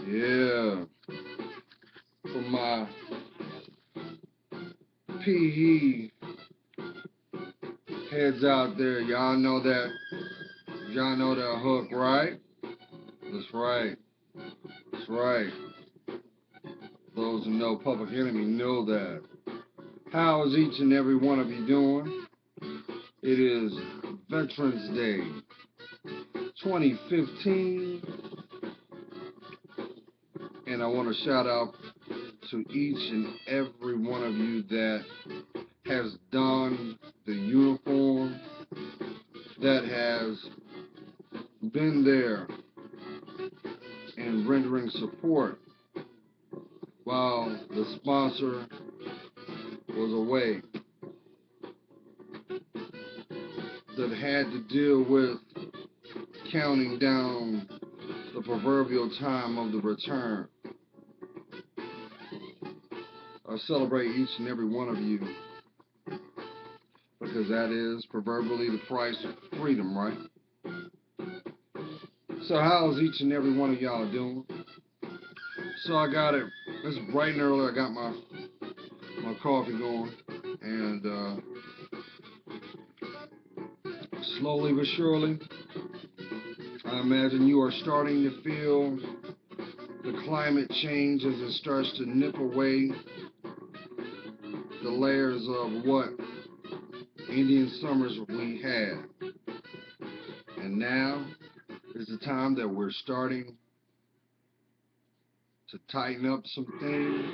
Yeah, for my PE heads out there, y'all know that hook, right? That's right, that's right. Those who know Public Enemy know that. How is each and every one of you doing? It is Veterans Day 2015, and I want to shout out to each and every one of you that has donned the uniform, that has been there and rendering support while the sponsor was away, that had to deal with counting down the proverbial time of the return. I celebrate each and every one of you because that is proverbially the price of freedom, right? So how's each and every one of y'all doing? So I got it. It's bright and early. I got my coffee going, and slowly but surely, I imagine you are starting to feel the climate change as it starts to nip away the layers of what Indian summers we had. And now is the time that we're starting to tighten up some things,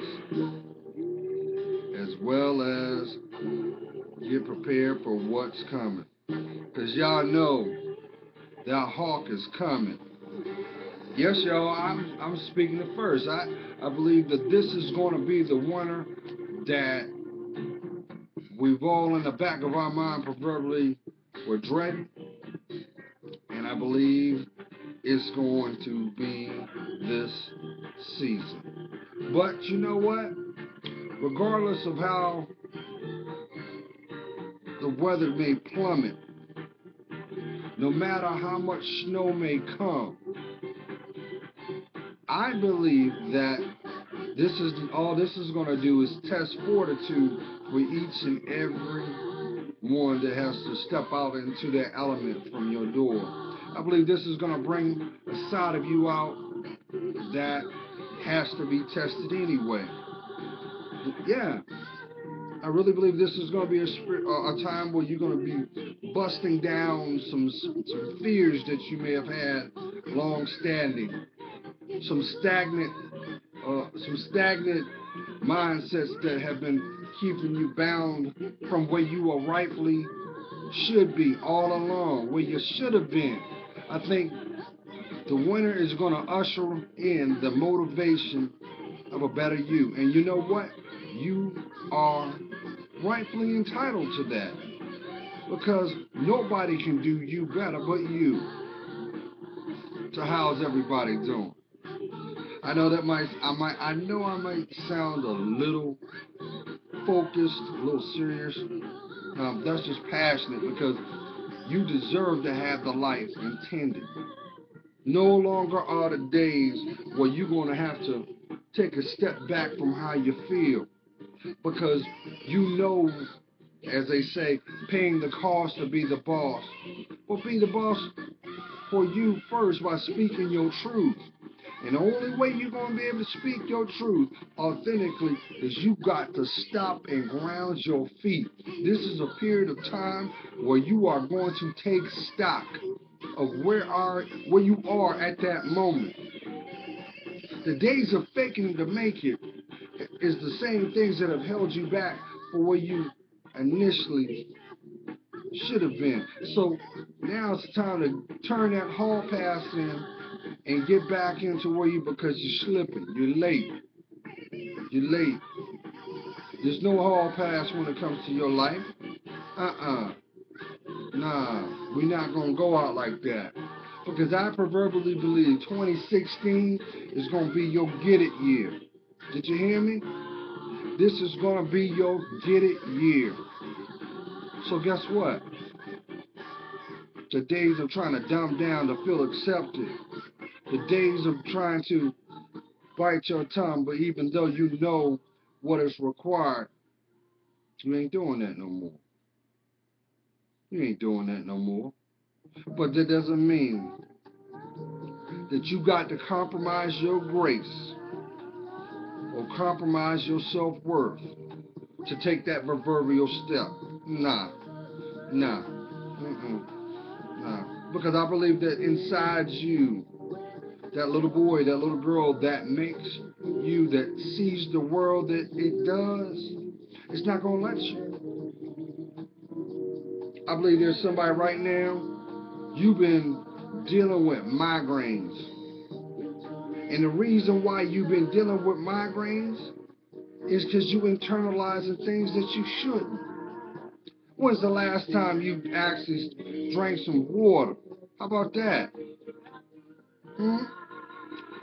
as well as get prepared for what's coming. Because y'all know that hawk is coming. Yes, y'all, I'm speaking it first. I believe that this is going to be the winter that we've all in the back of our mind proverbially were dreading. And I believe it's going to be this season. But you know what? Regardless of how the weather may plummet, no matter how much snow may come, I believe that this is all this is going to do is test fortitude for each and every one that has to step out into that element from your door. I believe this is going to bring a side of you out that has to be tested anyway. Yeah, I really believe this is going to be a time where you're going to be busting down some fears that you may have had long standing, some stagnant mindsets that have been keeping you bound from where you are rightfully should be all along, where you should have been. I think the winter is going to usher in the motivation of a better you. And you know what? You are rightfully entitled to that. Because nobody can do you better but you. So how's everybody doing? I know I might sound a little focused, a little serious. That's just passionate because you deserve to have the life intended. No longer are the days where you're going to have to take a step back from how you feel because you know, as they say, paying the cost to be the boss. But be the boss for you first by speaking your truth. And the only way you're going to be able to speak your truth authentically is you got to stop and ground your feet. This is a period of time where you are going to take stock of where you are at that moment. The days of faking to make it is the same things that have held you back for where you initially should have been. So now it's time to turn that hall pass in and get back into where because you're slipping. You're late. You're late. There's no hall pass when it comes to your life. Nah, we're not going to go out like that. Because I proverbially believe 2016 is going to be your get it year. Did you hear me? This is going to be your get it year. So guess what? The days of trying to dumb down to feel accepted, the days of trying to bite your tongue, but even though you know what is required, you ain't doing that no more. You ain't doing that no more. But that doesn't mean that you got to compromise your grace or compromise your self-worth to take that proverbial step. Nah, nah, nah. Because I believe that inside you, that little boy, that little girl that makes you, that sees the world that it does, it's not going to let you. I believe there's somebody right now, you've been dealing with migraines. And the reason why you've been dealing with migraines is because you internalizing things that you shouldn't. When's the last time you actually drank some water? How about that?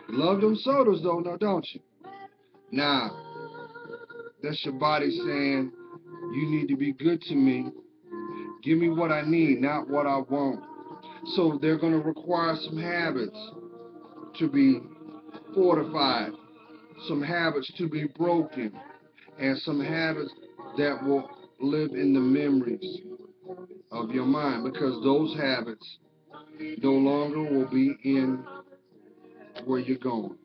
Love them sodas though, now don't you? Now, that's your body saying, you need to be good to me. Give me what I need, not what I want. So they're going to require some habits to be fortified, some habits to be broken, and some habits that will live in the memories of your mind, because those habits no longer will be in where you're going.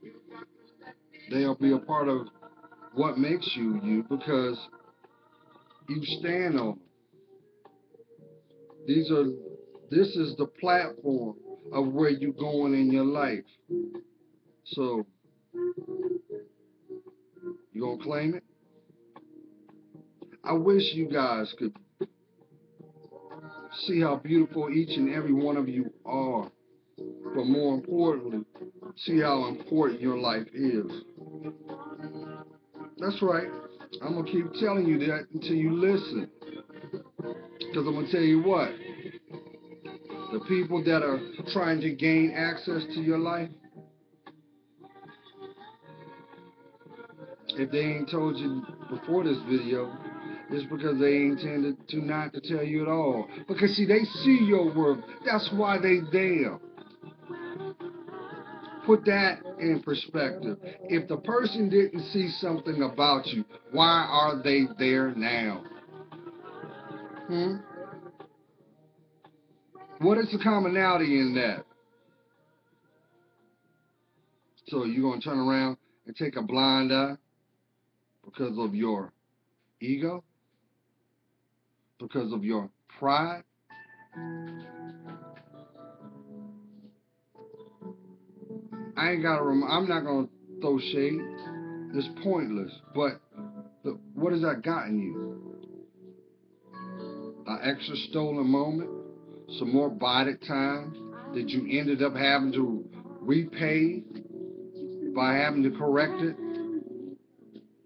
They'll be a part of what makes you you, because you stand on them. This is the platform of where you're going in your life. So, you gonna claim it? I wish you guys could see how beautiful each and every one of you are, but more importantly, see how important your life is. That's right. I'm gonna keep telling you that until you listen. Because I'm gonna tell you what, the people that are trying to gain access to your life, if they ain't told you before this video, it's because they intended to not to tell you at all. Because see, they see your worth. That's why they there. Put that in perspective. If the person didn't see something about you, why are they there now? What is the commonality in that? So you're going to turn around and take a blind eye because of your ego? Because of your pride? I'm not going to throw shade. It's pointless. But what has that gotten you? An extra stolen moment? Some more bided time that you ended up having to repay by having to correct it?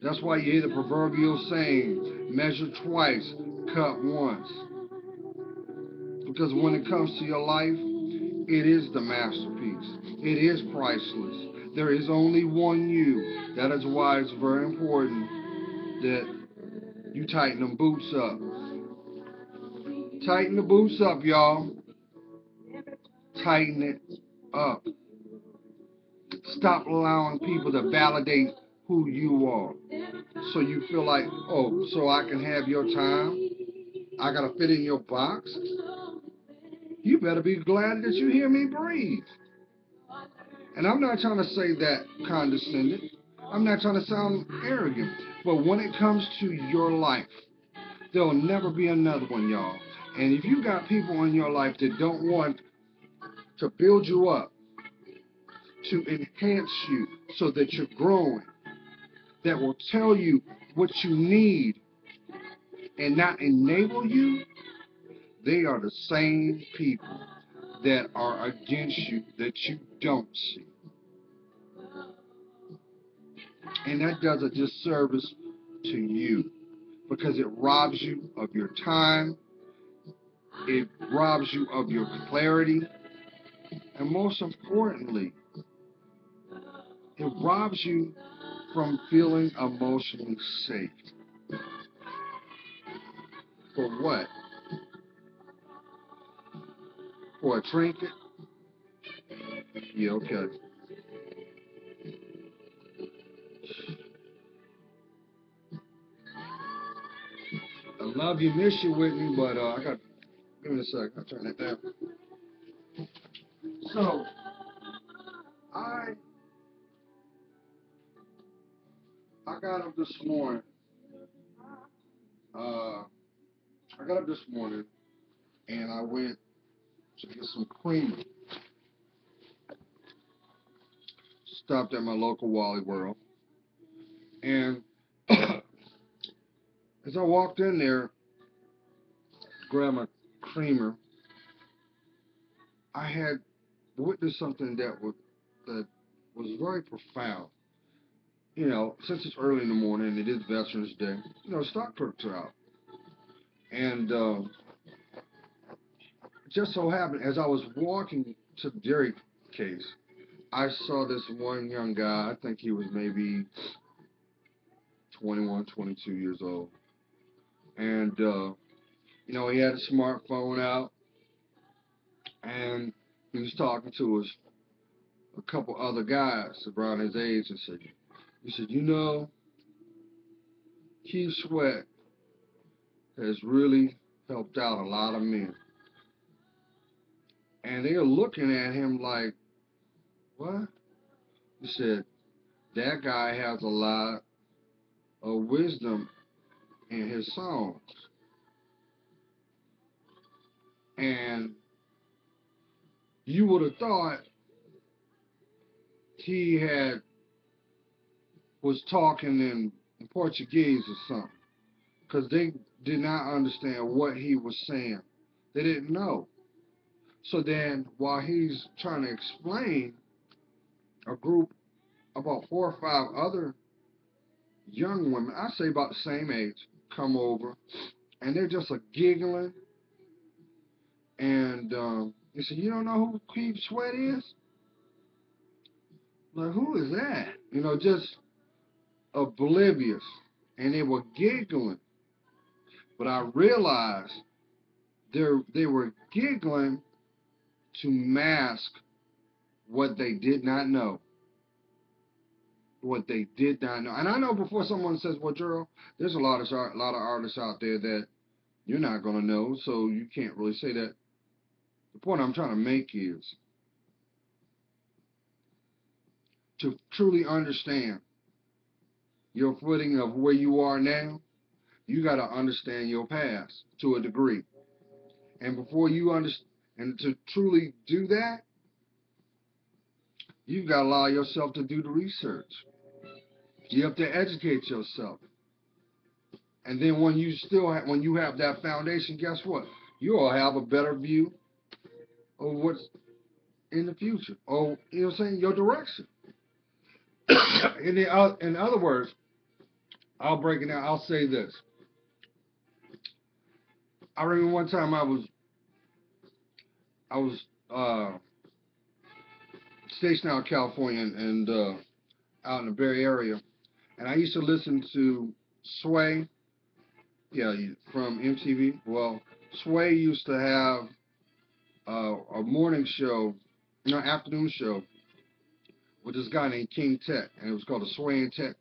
That's why you hear the proverbial saying, measure twice, cut once. Because when it comes to your life, it is the masterpiece. It is priceless. There is only one you. That is why it's very important that you tighten them boots up. Tighten the boots up, y'all. Tighten it up. Stop allowing people to validate who you are. So you feel like, oh, so I can have your time? I gotta fit in your box? You better be glad that you hear me breathe. And I'm not trying to say that condescending. I'm not trying to sound arrogant. But when it comes to your life, there'll never be another one, y'all. And if you got people in your life that don't want to build you up, to enhance you so that you're growing, that will tell you what you need and not enable you, they are the same people that are against you that you don't see. And that does a disservice to you because it robs you of your time, it robs you of your clarity, and most importantly, it robs you from feeling emotionally safe. For what? For a trinket? Yeah, okay. Love you, miss you with me, but I got. Give me a sec. I'll turn it down. So I I got up this morning. Uh, I got up this morning and I went to get some creamer. Stopped at my local Wally World, and as I walked in there, grabbed my creamer, I had witnessed something that was very profound. You know, since it's early in the morning, it is Veterans Day. You know, stockbrokers are out, and it just so happened as I was walking to the dairy case, I saw this one young guy. I think he was maybe 21, 22 years old, and you know, he had a smartphone out, and he was talking to a couple other guys around his age, and he said, you know, Keith Sweat has really helped out a lot of men. And they are looking at him like, what? He said, that guy has a lot of wisdom in his songs. And you would have thought he was talking in Portuguese or something, because they did not understand what he was saying. They didn't know. So then, while he's trying to explain, a group about 4 or 5 other young women, I say about the same age, come over, and they're just giggling. And they say, "You don't know who Keith Sweat is?" Like, who is that? You know, just oblivious. And they were giggling, but I realized they were giggling to mask what they did not know. What they did not know. And I know before someone says, well, Gerald, there's a lot of artists out there that you're not going to know, so you can't really say that. The point I'm trying to make is to truly understand your footing of where you are now, you got to understand your past to a degree. And before you understand, and to truly do that, you've got to allow yourself to do the research. You have to educate yourself. And then when you have that foundation, guess what? You'll have a better view of what's in the future, or you know what I'm saying, your direction. In other words, I'll break it down. I'll say this. I remember one time I was stationed out in California and out in the Bay Area, and I used to listen to Sway, yeah, from MTV. Well, Sway used to have a morning show, afternoon show with this guy named King Tech, and it was called the Sway and Tech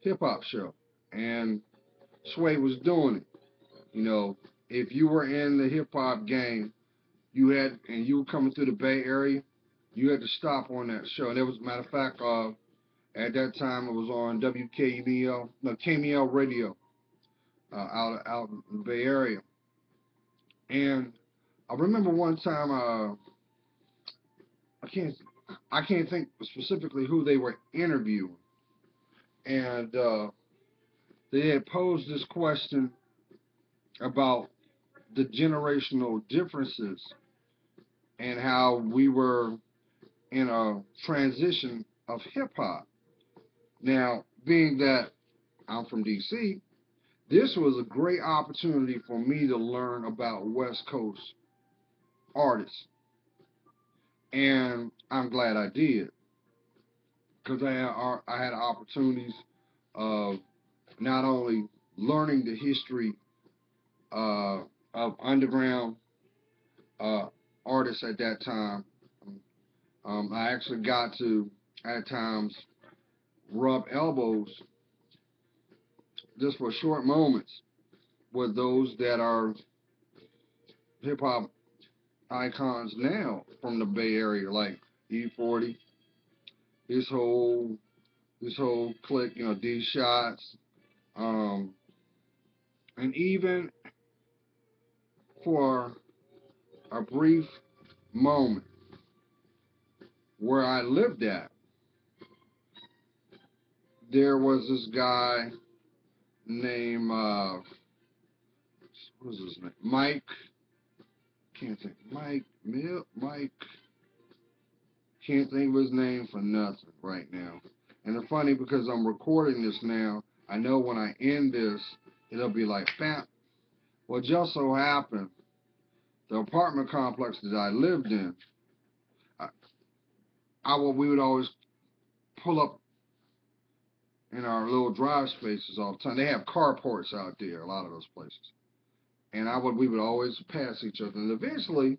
Hip Hop Show. And Sway was doing it. You know, if you were in the hip hop game, and you were coming through the Bay Area, you had to stop on that show. And it was, matter of fact, at that time it was on KMEL radio, out in the Bay Area. And I remember one time, I can't think specifically who they were interviewing, and they had posed this question about the generational differences and how we were in a transition of hip hop. Now, being that I'm from DC, this was a great opportunity for me to learn about West Coast artists, and I'm glad I did, because I had opportunities of not only learning the history of underground uh, artists at that time. I actually got to, at times, rub elbows just for short moments with those that are hip hop icons now from the Bay Area, like E40, his whole clique, you know, D Shots, um, and even for a brief moment where I lived at, there was this guy named what was his name? Mike. Can't think. Mike. Can't think of his name for nothing right now. And it's funny because I'm recording this now. I know when I end this, it'll be like, bam. Well, just so happened, the apartment complex that I lived in, we would always pull up in our little drive spaces all the time. They have carports out there, a lot of those places. And we would always pass each other. And eventually,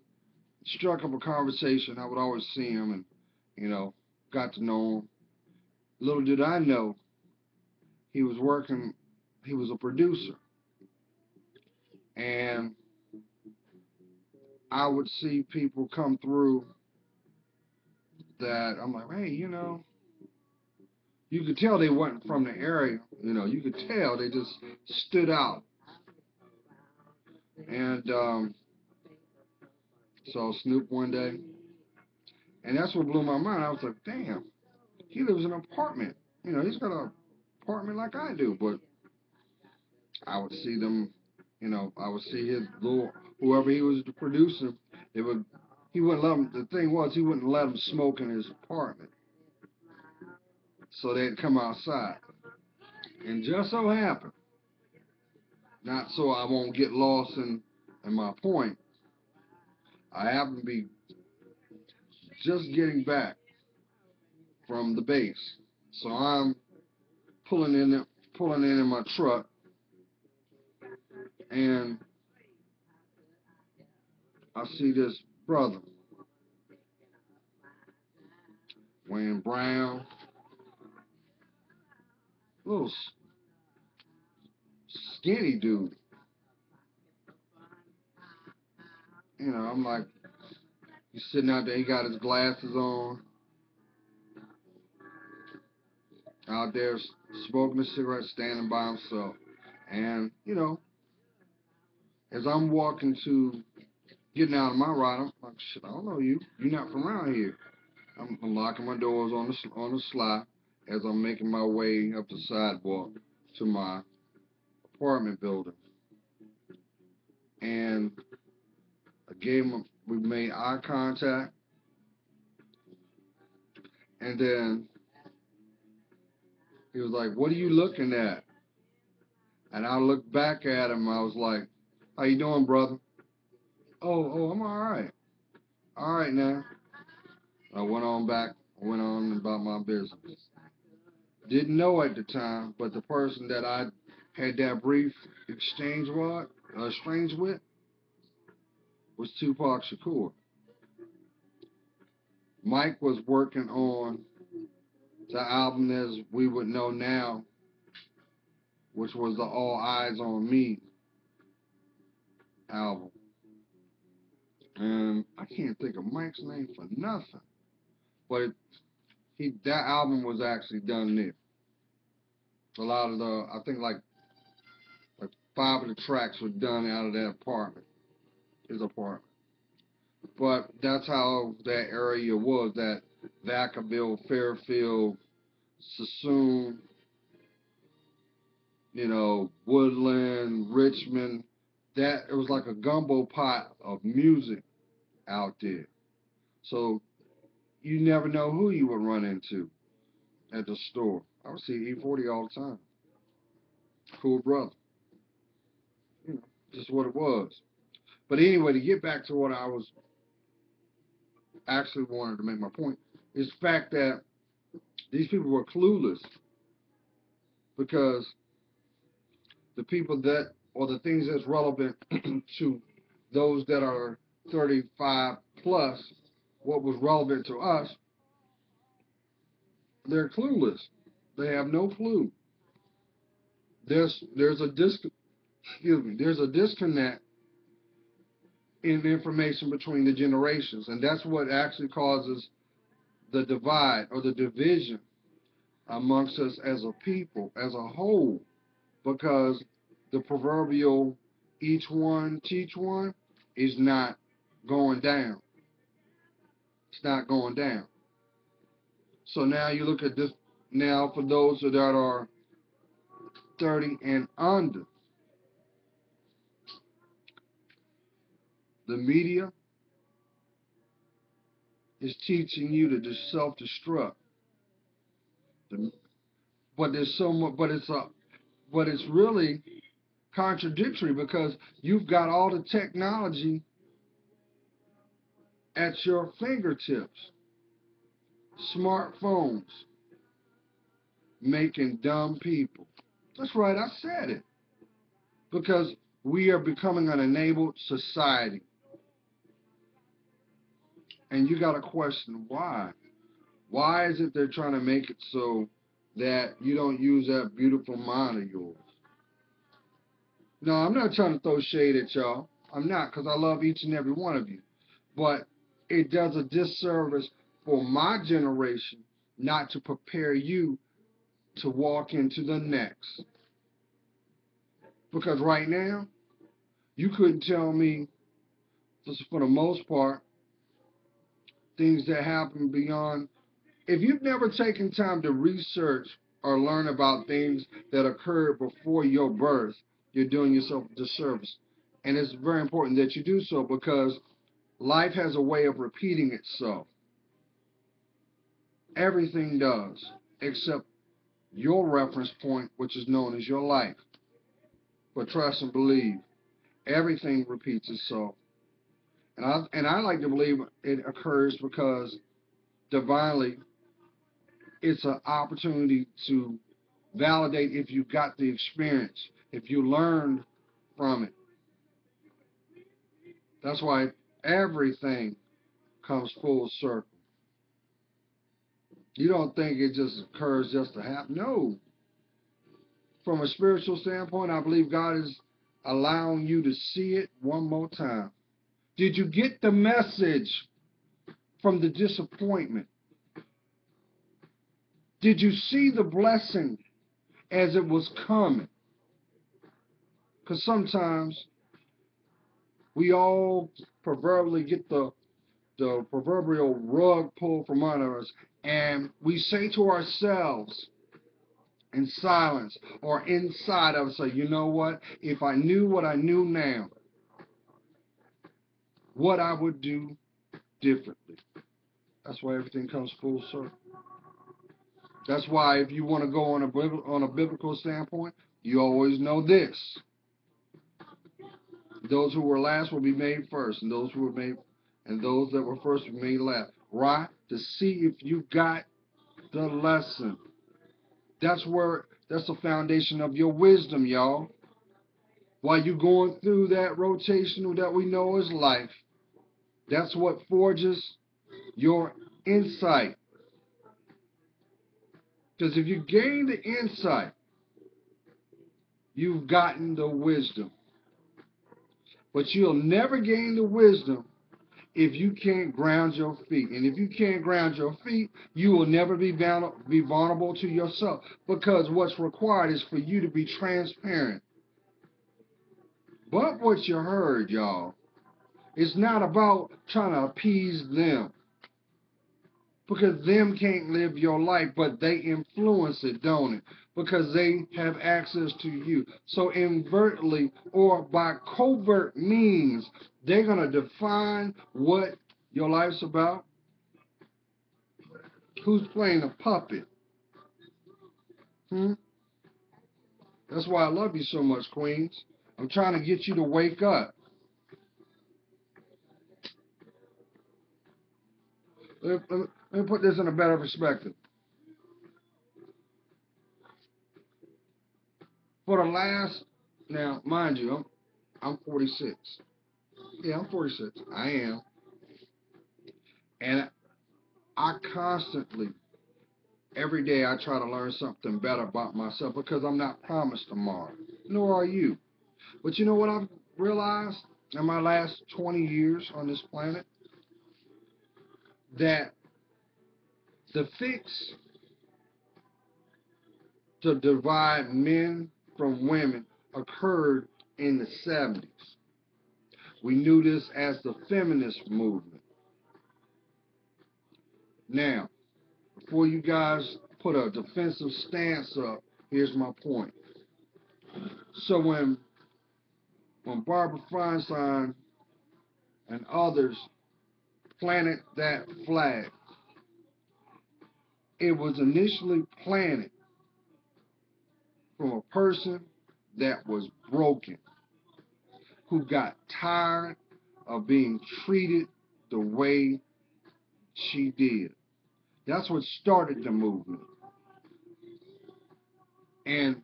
struck up a conversation. I would always see him and, you know, got to know him. Little did I know, he was a producer. And I would see people come through that I'm like, hey, you know, you could tell they weren't from the area. You know, you could tell they just stood out. And saw Snoop one day. And that's what blew my mind. I was like, damn, he lives in an apartment. You know, he's got an apartment like I do. But I would see them, you know, I would see his little, whoever he was the producer, he wouldn't let them, the thing was, he wouldn't let them smoke in his apartment. So they'd come outside. And just so happened, not so I won't get lost in my point, I happen to be just getting back from the base. So I'm pulling in my truck, and I see this brother, Wayne Brown, little skinny dude. You know, I'm like, he's sitting out there, he got his glasses on, out there smoking a cigarette, standing by himself. And, you know, as I'm getting out of my ride, I'm like, shit, I don't know you. You're not from around here. I'm locking my doors on the sly as I'm making my way up the sidewalk to my apartment building. And we made eye contact, and then he was like, what are you looking at? And I looked back at him, I was like, how you doing, brother? Oh, I'm all right. All right now. I went on about my business. Didn't know at the time, but the person that I had that brief exchange with was Tupac Shakur. Mike was working on the album as we would know now, which was the All Eyes on Me album. And I can't think of Mike's name for nothing. But that album was actually done there. A lot of I think like 5 of the tracks were done out of that apartment, his apartment. But that's how that area was, that Vacaville, Fairfield, Sassoon, you know, Woodland, Richmond. It was like a gumbo pot of music out there. So you never know who you would run into at the store. I would see E40 all the time. Cool brother. You know, just what it was. But anyway, to get back to what I was actually wanted to make my point, is the fact that these people were clueless, because the people that, or the things that's relevant to those that are 35 plus, what was relevant to us, they're clueless. They have no clue. There's a excuse me, there's a disconnect in the information between the generations, and that's what actually causes the divide or the division amongst us as a people, as a whole, because the proverbial each one teach one is not going down. It's not going down. So now you look at this, now for those that are 30 and under, the media is teaching you to just self-destruct. But there's so much, but it's really contradictory because you've got all the technology at your fingertips. Smartphones making dumb people. That's right, I said it. Because we are becoming an enabled society. And you got to question why. Why is it they're trying to make it so that you don't use that beautiful mind of yours? No, I'm not trying to throw shade at y'all. I'm not, because I love each and every one of you. But it does a disservice for my generation not to prepare you to walk into the next. Because right now, you couldn't tell me, just for the most part, things that happen beyond. If you've never taken time to research or learn about things that occurred before your birth, you're doing yourself a disservice. And it's very important that you do so because life has a way of repeating itself. Everything does, except your reference point, which is known as your life. But trust and believe, everything repeats itself. And I like to believe it occurs because divinely it's an opportunity to validate if you got the experience, if you learned from it. That's why everything comes full circle. You don't think it just occurs just to happen. No. From a spiritual standpoint, I believe God is allowing you to see it one more time. Did you get the message from the disappointment? Did you see the blessing as it was coming? Because sometimes we all proverbially get the proverbial rug pulled from under us, and we say to ourselves in silence or inside of us, you know what? If I knew what I knew now, what I would do differently. That's why everything comes full circle. That's why if you want to go on a biblical standpoint, you always know this. Those who were last will be made first, and those that were first will be made last. Right? To see if you got the lesson. That's the foundation of your wisdom, y'all. While you're going through that rotation that we know is life, that's what forges your insight. Because if you gain the insight, you've gotten the wisdom. But you'll never gain the wisdom if you can't ground your feet. And if you can't ground your feet, you will never be vulnerable to yourself. Because what's required is for you to be transparent. But what you heard, y'all, it's not about trying to appease them. Because them can't live your life, but they influence it, don't it? Because they have access to you. So inadvertently or by covert means, they're going to define what your life's about. Who's playing a puppet? That's why I love you so much, Queens. I'm trying to get you to wake up. Let me put this in a better perspective. For the last, now, mind you, I'm 46. Yeah, I'm 46. I am. And I constantly, every day, I try to learn something better about myself because I'm not promised tomorrow. Nor are you. But you know what I've realized in my last 20 years on this planet? That the fix to divide men from women occurred in the 70s. We knew this as the feminist movement. Now, before you guys put a defensive stance up, here's my point. So when Barbara Feinstein and others planted that flag, it was initially planted from a person that was broken, who got tired of being treated the way she did. That's what started the movement. And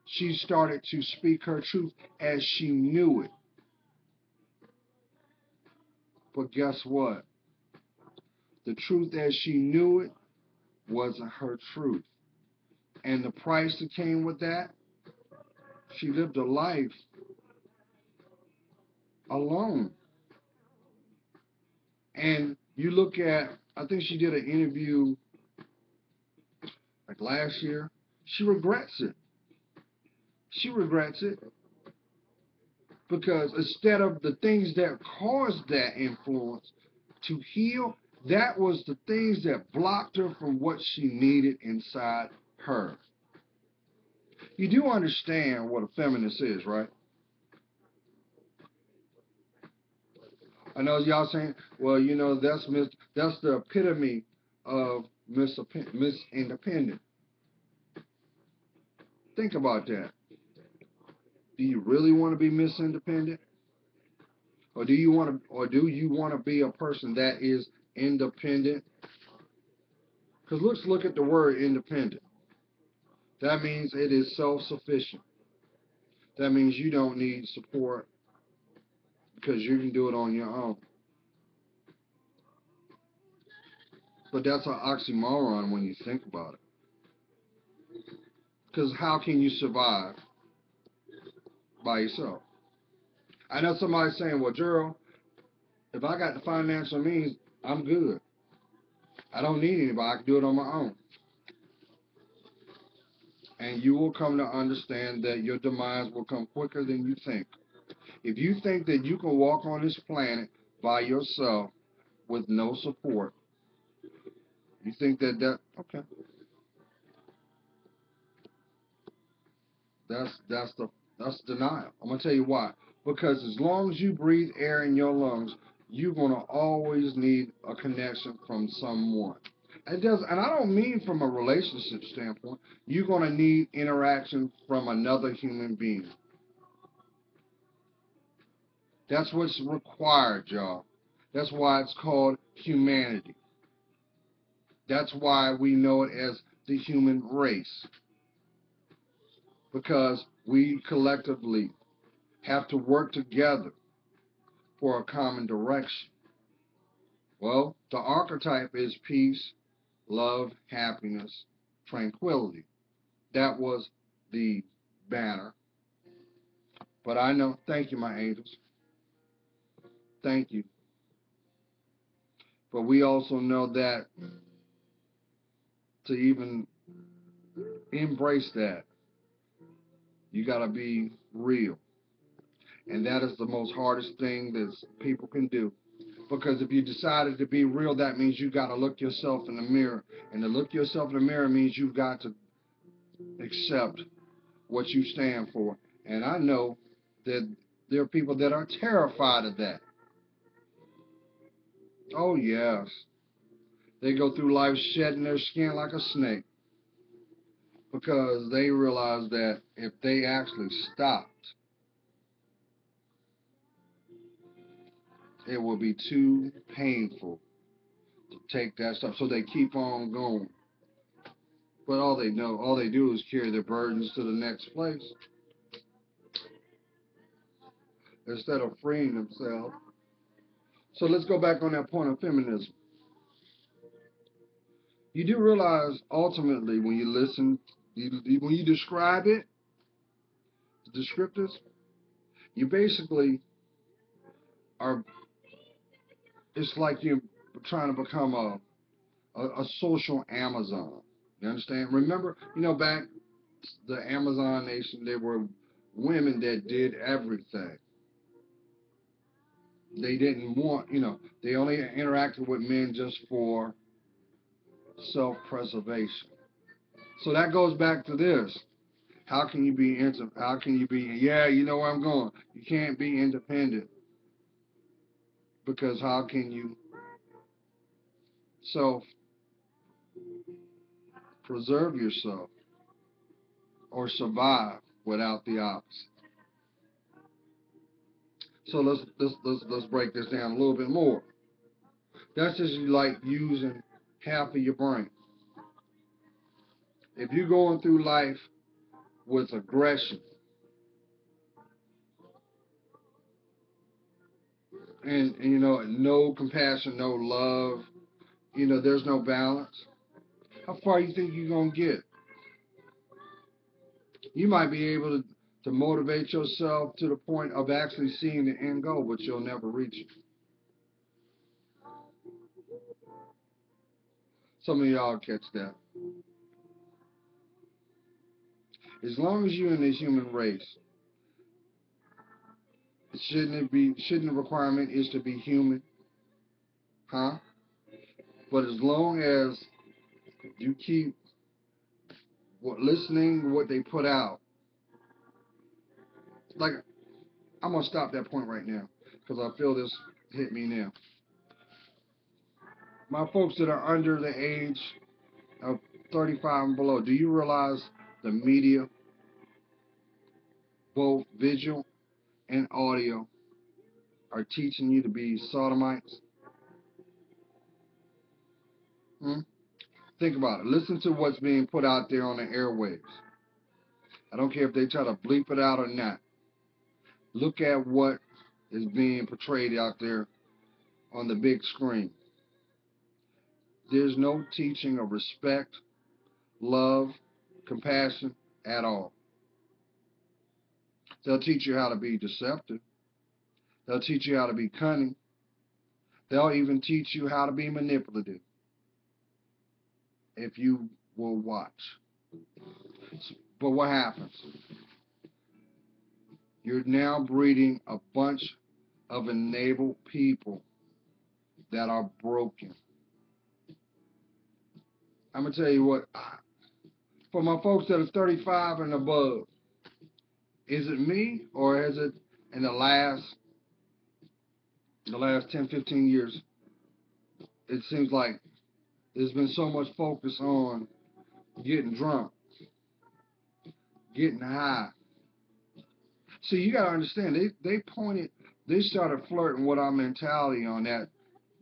she started to speak her truth as she knew it. But guess what? The truth as she knew it wasn't her truth. And the price that came with that, she lived a life alone. And you look at, I think she did an interview like last year. She regrets it. She regrets it because instead of the things that caused that influence to heal, that was the things that blocked her from what she needed inside her. You do understand what a feminist is, right? I know y'all saying, well, you know, that's the epitome of Miss Independent. Think about that. Do you really want to be Miss Independent? Or do you want to be a person that is independent? Because let's look at the word independent. That means it is self-sufficient. That means you don't need support because you can do it on your own. But that's an oxymoron when you think about it. Because how can you survive by yourself? I know somebody saying, well, Gerald, if I got the financial means, I'm good. I don't need anybody. I can do it on my own. And you will come to understand that your demise will come quicker than you think. If you think that you can walk on this planet by yourself with no support, you think okay. That's denial. I'm gonna tell you why. Because as long as you breathe air in your lungs, you're gonna always need a connection from someone. And I don't mean from a relationship standpoint. You're gonna need interaction from another human being. That's what's required, y'all. That's why it's called humanity. That's why we know it as the human race. Because we collectively have to work together for a common direction. Well, the archetype is peace, love, happiness, tranquility. That was the banner. But I know, thank you, my angels. Thank you. But we also know that to even embrace that, you got to be real. And that is the most hardest thing that people can do. Because if you decided to be real, that means you got to look yourself in the mirror. And to look yourself in the mirror means you've got to accept what you stand for. And I know that there are people that are terrified of that. Oh, yes. They go through life shedding their skin like a snake because they realize that if they actually stopped, it will be too painful to take that stuff. So they keep on going. But all they do is carry their burdens to the next place instead of freeing themselves. So let's go back on that point of feminism. You do realize ultimately when you listen, when you describe it, the descriptors, You basically are, it's like you're trying to become a social Amazon. You understand? Remember, back the Amazon nation, there were women that did everything. They didn't want, they only interacted with men just for self-preservation. So that goes back to this. How can you be how can you be, yeah, you know where I'm going. You can't be independent because how can you self preserve yourself or survive without the opposite? So let's break this down a little bit more. That's just like using half of your brain. If you're going through life with aggression and no compassion, no love, there's no balance, how far you think you're gonna get? You might be able to motivate yourself to the point of actually seeing the end goal, but you'll never reach it. Some of y'all catch that. As long as you're in this human race, shouldn't the requirement is to be human? Huh? But as long as you keep listening to what they put out, like, I'm gonna stop that point right now because I feel this hit me now. My folks that are under the age of 35 and below, do you realize the media, both visual and audio, are teaching you to be sodomites? Hmm? Think about it. Listen to what's being put out there on the airwaves. I don't care if they try to bleep it out or not. Look at what is being portrayed out there on the big screen. There's no teaching of respect, love, compassion at all. They'll teach you how to be deceptive. They'll teach you how to be cunning. They'll even teach you how to be manipulative if you will watch. But what happens? You're now breeding a bunch of enabled people that are broken. I'm going to tell you what, for my folks that are 35 and above, is it me or is it in the last 10, 15 years, it seems like there's been so much focus on getting drunk, getting high. See, you got to understand, they started flirting with our mentality on that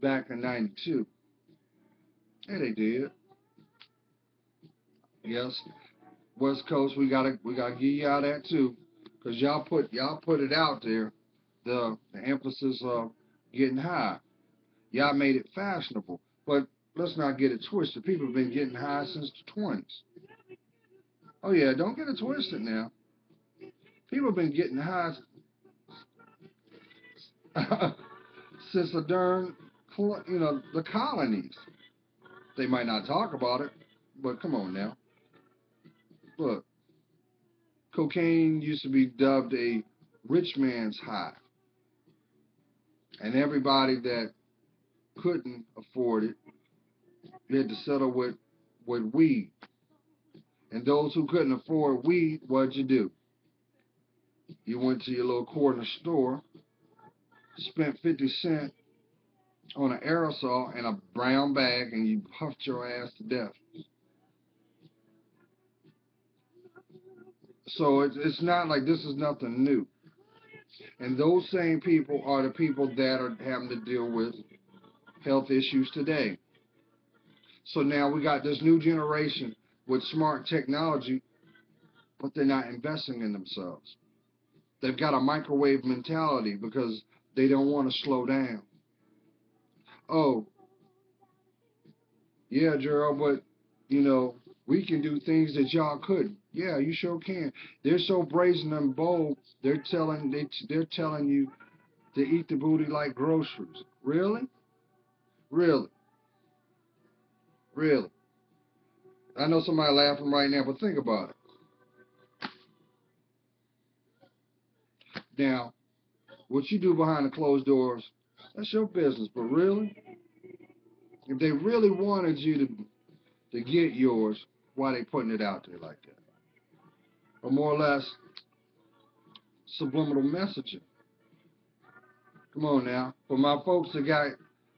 back in 92. Yeah, they did. Yes, West Coast, we gotta give y'all that too, cause y'all put it out there, the emphasis of getting high. Y'all made it fashionable, but let's not get it twisted. People have been getting high since the 20s. Oh yeah, don't get it twisted now. People have been getting high since the darn, the colonies. They might not talk about it, but come on now. Look, cocaine used to be dubbed a rich man's high, and everybody that couldn't afford it, you had to settle with weed. And those who couldn't afford weed, what'd you do? You went to your little corner store, spent 50 cents on an aerosol and a brown bag, and you puffed your ass to death. So it's not like this is nothing new. And those same people are the people that are having to deal with health issues today. So now we got this new generation with smart technology, but they're not investing in themselves. They've got a microwave mentality because they don't want to slow down. Oh, yeah, Gerald, but we can do things that y'all couldn't. Yeah, you sure can. They're so brazen and bold. They're telling you to eat the booty like groceries. Really? Really? Really? I know somebody laughing right now, but think about it. Now, what you do behind the closed doors, that's your business. But really, if they really wanted you to get yours, why they putting it out there like that? Or more or less subliminal messaging. Come on now. For my folks that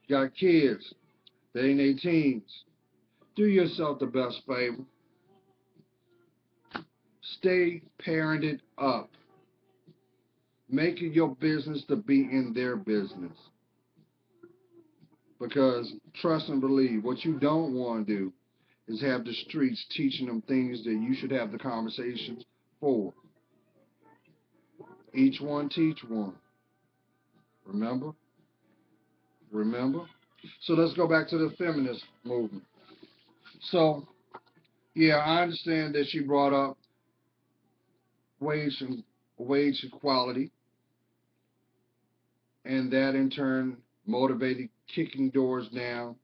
got kids, they ain't their teens, do yourself the best favor. Stay parented up. Make it your business to be in their business. Because trust and believe, what you don't want to do is have the streets teaching them things that you should have the conversations for. Each one teach one. Remember? Remember? So let's go back to the feminist movement. So, yeah, I understand that she brought up wage and wage equality, and that in turn motivated kicking doors down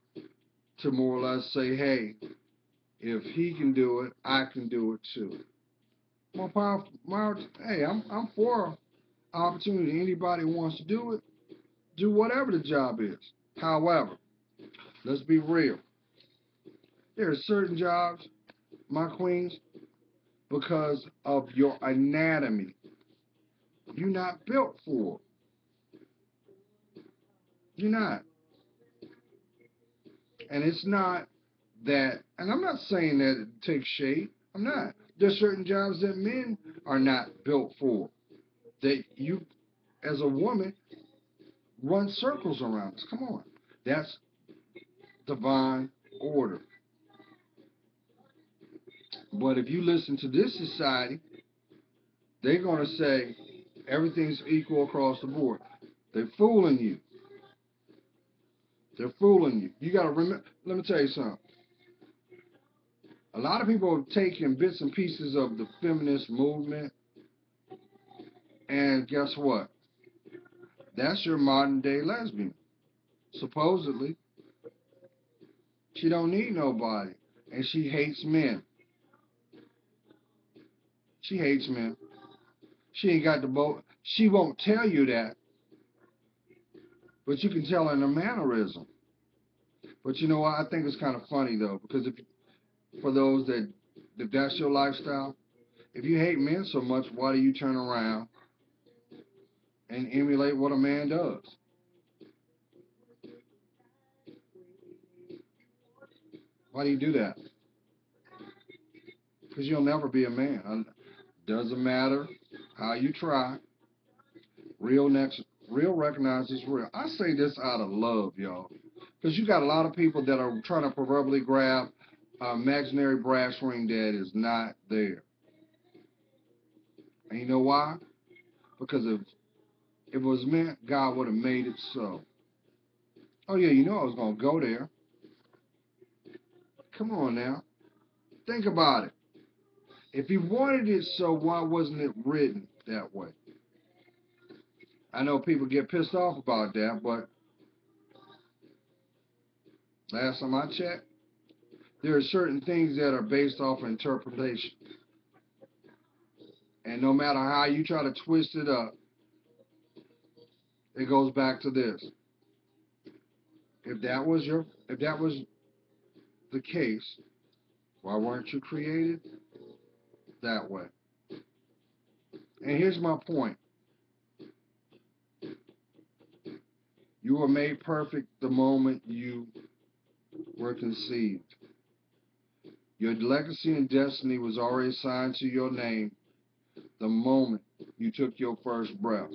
to more or less say, hey, if he can do it, I can do it too. Hey, I'm for opportunity. Anybody who wants to do it, do whatever the job is. However, let's be real. There are certain jobs, my queens, because of your anatomy, you're not built for. You're not. And it's not that, and I'm not saying that it takes shade. I'm not. There's certain jobs that men are not built for. That you, as a woman, run circles around us. Come on. That's divine order. But if you listen to this society, they're going to say everything's equal across the board. They're fooling you. They're fooling you. You got to remember, let me tell you something. A lot of people have taken bits and pieces of the feminist movement, and guess what? That's your modern day lesbian. Supposedly, she don't need nobody, and she hates men. She hates men. She ain't got the boat. She won't tell you that, but you can tell in her mannerism. But you know what? I think it's kind of funny though, because if for those that if that's your lifestyle, if you hate men so much, why do you turn around and emulate what a man does? Why do you do that? Because you'll never be a man. Doesn't matter how you try. Real next, real recognizes real. I say this out of love, y'all, because you got a lot of people that are trying to proverbially grab an imaginary brass ring that is not there. And you know why? Because if it was meant, God would have made it so. Oh yeah, you know I was gonna go there. Come on now, think about it. If he wanted it so, why wasn't it written that way? I know people get pissed off about that, but last time I checked, there are certain things that are based off interpretation. And no matter how you try to twist it up, it goes back to this. If that was the case, why weren't you created that way? And here's my point. You were made perfect the moment you were conceived. Your legacy and destiny was already signed to your name the moment you took your first breath.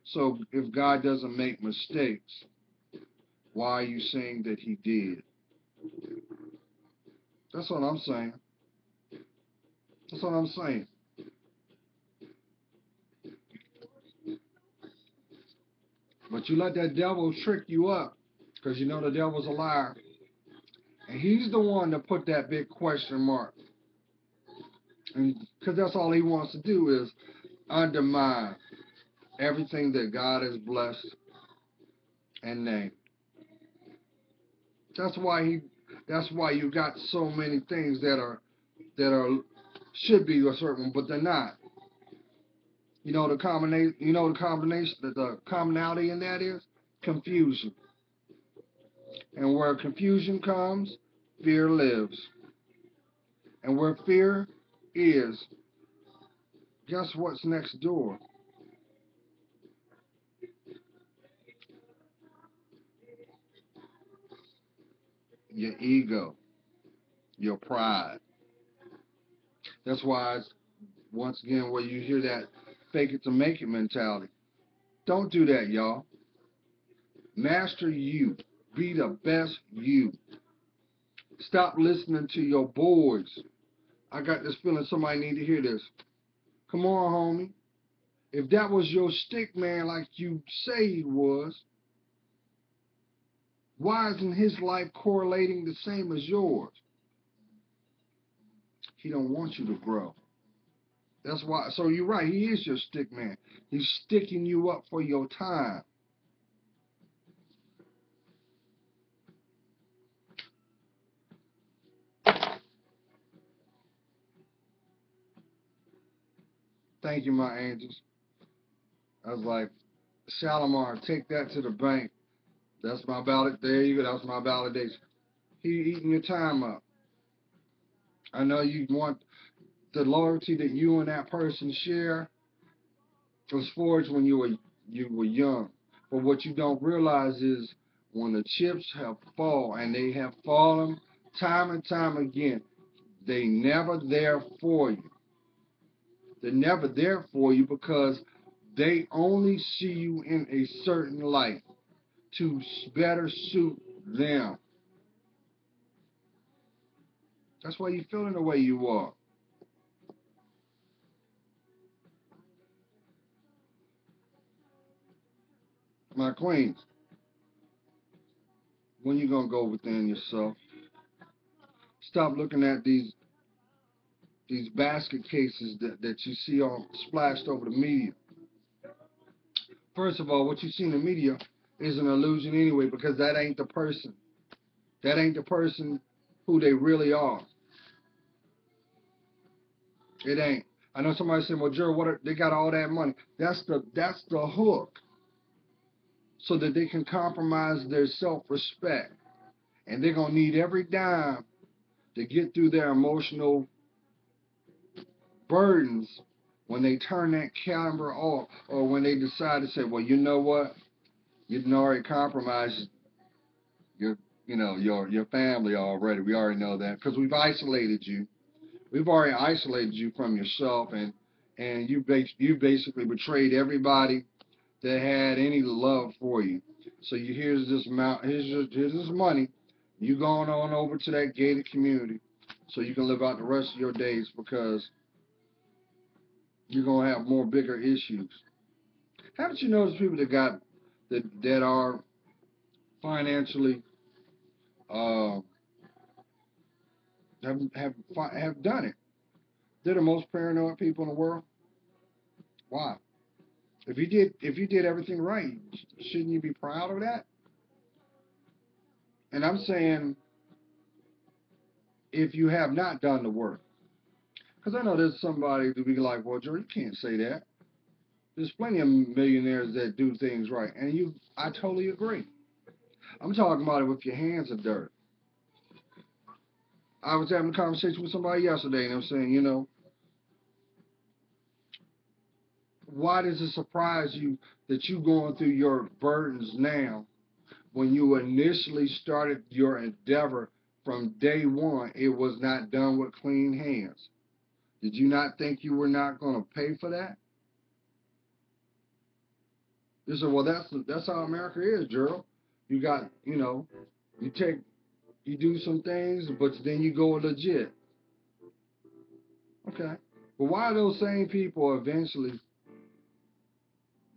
So if God doesn't make mistakes, why are you saying that he did? That's what I'm saying. That's what I'm saying. But you let that devil trick you up because you know the devil's a liar. And he's the one that put that big question mark. And because that's all he wants to do is undermine everything that God has blessed and named. That's why he. That's why you got so many things that are should be a certain, but they're not. You know the combination. You know the combination. The commonality in that is confusion. And where confusion comes, fear lives. And where fear is, guess what's next door? Your ego, your pride. That's why it's, once again, where you hear that fake it to make it mentality. Don't do that, y'all. Master you. Be the best you. Stop listening to your boys. I got this feeling somebody need to hear this. Come on, homie. If that was your stick man like you say he was, why isn't his life correlating the same as yours? He don't want you to grow. That's why. So you're right. He is your stick man. He's sticking you up for your time. Thank you, my angels. I was like, Shalimar, take that to the bank. That's my valid. There you go. That's my validation. He eating your time up. I know you want the loyalty that you and that person share was forged when you were young. But what you don't realize is when the chips have fallen, and they have fallen time and time again, they never there for you. They're never there for you because they only see you in a certain light to better suit them. That's why you're feeling the way you are. My queens, when you gonna go within yourself? Stop looking at these basket cases that you see on splashed over the media. First of all, what you see in the media is an illusion anyway, because that ain't the person. That ain't the person who they really are. It ain't. I know somebody said, "Well, Jerry, they got all that money?" That's the hook, so that they can compromise their self-respect, and they're gonna need every dime to get through their emotional burdens when they turn that camera off, or when they decide to say, "Well, you know what? You done already compromised your, your family already. We already know that because we've isolated you. We've already isolated you from yourself, and you basically betrayed everybody that had any love for you. So here's this amount, here's this money. You going on over to that gated community so you can live out the rest of your days because you're gonna have more bigger issues." Haven't you noticed people that are financially uh, have done it? They're the most paranoid people in the world. Why? If you did everything right, shouldn't you be proud of that? And I'm saying if you have not done the work, because I know there's somebody to be like, "Well, Joe, you can't say that." There's plenty of millionaires that do things right, and I totally agree. I'm talking about it with your hands are dirty. I was having a conversation with somebody yesterday, and I'm saying, why does it surprise you that you going through your burdens now when you initially started your endeavor from day one? It was not done with clean hands. Did you not think you were not going to pay for that? You said, "Well, that's how America is, Gerald. You got, you take, you do some things, but then you go legit." Okay. But why are those same people eventually,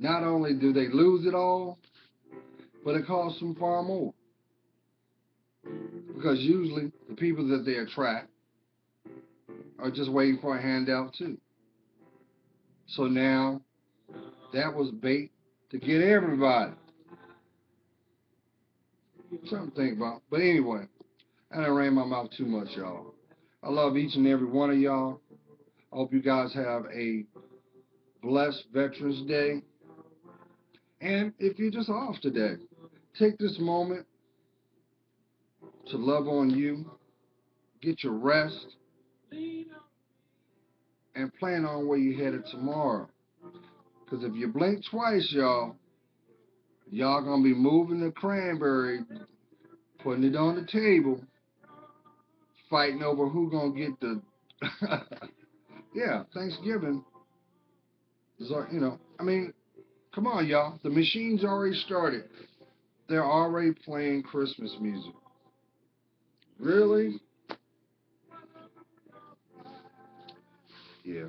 not only do they lose it all, but it costs them far more? Because usually the people that they attract are just waiting for a handout too. So now that was bait to get everybody. Something to think about. But anyway, I done ran my mouth too much, y'all. I love each and every one of y'all. I hope you guys have a blessed Veterans Day. And if you're just off today, take this moment to love on you, get your rest, and plan on where you're headed tomorrow. Because if you blink twice, y'all gonna be moving the cranberry, putting it on the table, fighting over who gonna get the yeah, Thanksgiving is, I mean, come on, y'all. The machine's already started. They're already playing Christmas music. Really? Yeah.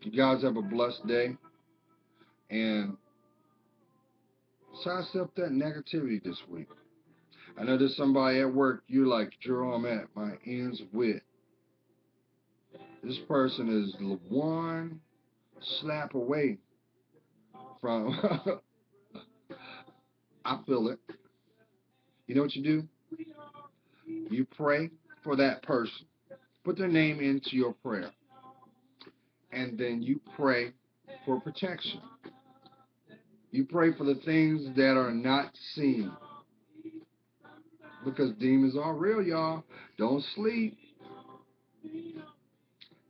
You guys have a blessed day, and sidestep that negativity this week. I know there's somebody at work you're like, Drew, I'm at my ends with. This person is one slap away from I feel it. You know what you do? You pray for that person. Put their name into your prayer. And then you pray for protection. You pray for the things that are not seen. Because demons are real, y'all. Don't sleep.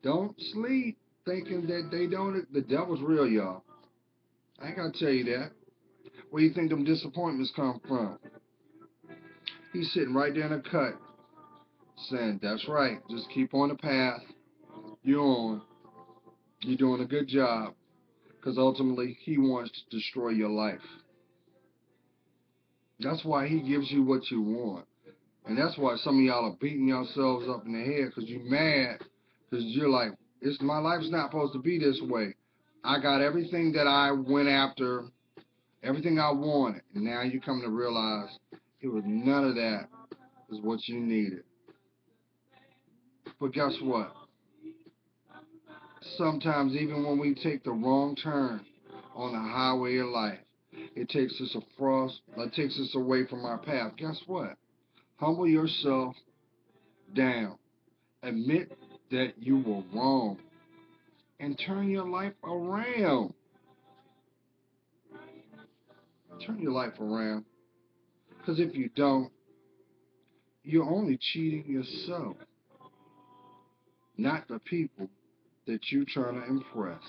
Don't sleep thinking that they don't. The devil's real, y'all. I ain't gotta tell you that. Where you think them disappointments come from? He's sitting right there in the cut saying, that's right. Just keep on the path you're on. You're doing a good job. Because ultimately, he wants to destroy your life. That's why he gives you what you want. And that's why some of y'all are beating yourselves up in the head because you're mad. Because you're like, my life's not supposed to be this way. I got everything that I went after, everything I wanted. And now you come to realize it was none of that is what you needed. But guess what? Sometimes even when we take the wrong turn on the highway of life, it takes us away from our path. Guess what? Humble yourself down. Admit that you were wrong and turn your life around. Turn your life around. Because if you don't, you're only cheating yourself, not the people that you're trying to impress.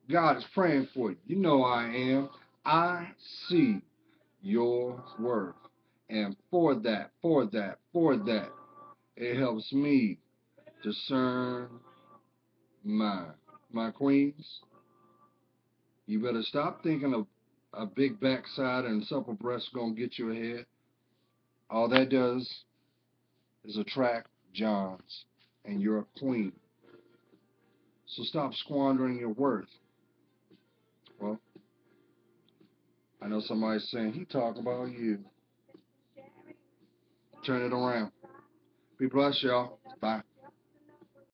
God is praying for you. You know I am. I see your worth. And for that, it helps me discern mine. My queens, you better stop thinking of a big backside and supple breasts gonna get you ahead. All that does is attract Johns, and you're a queen. So stop squandering your worth. Well, I know somebody's saying he talk about you. Turn it around. Be blessed, y'all. Bye.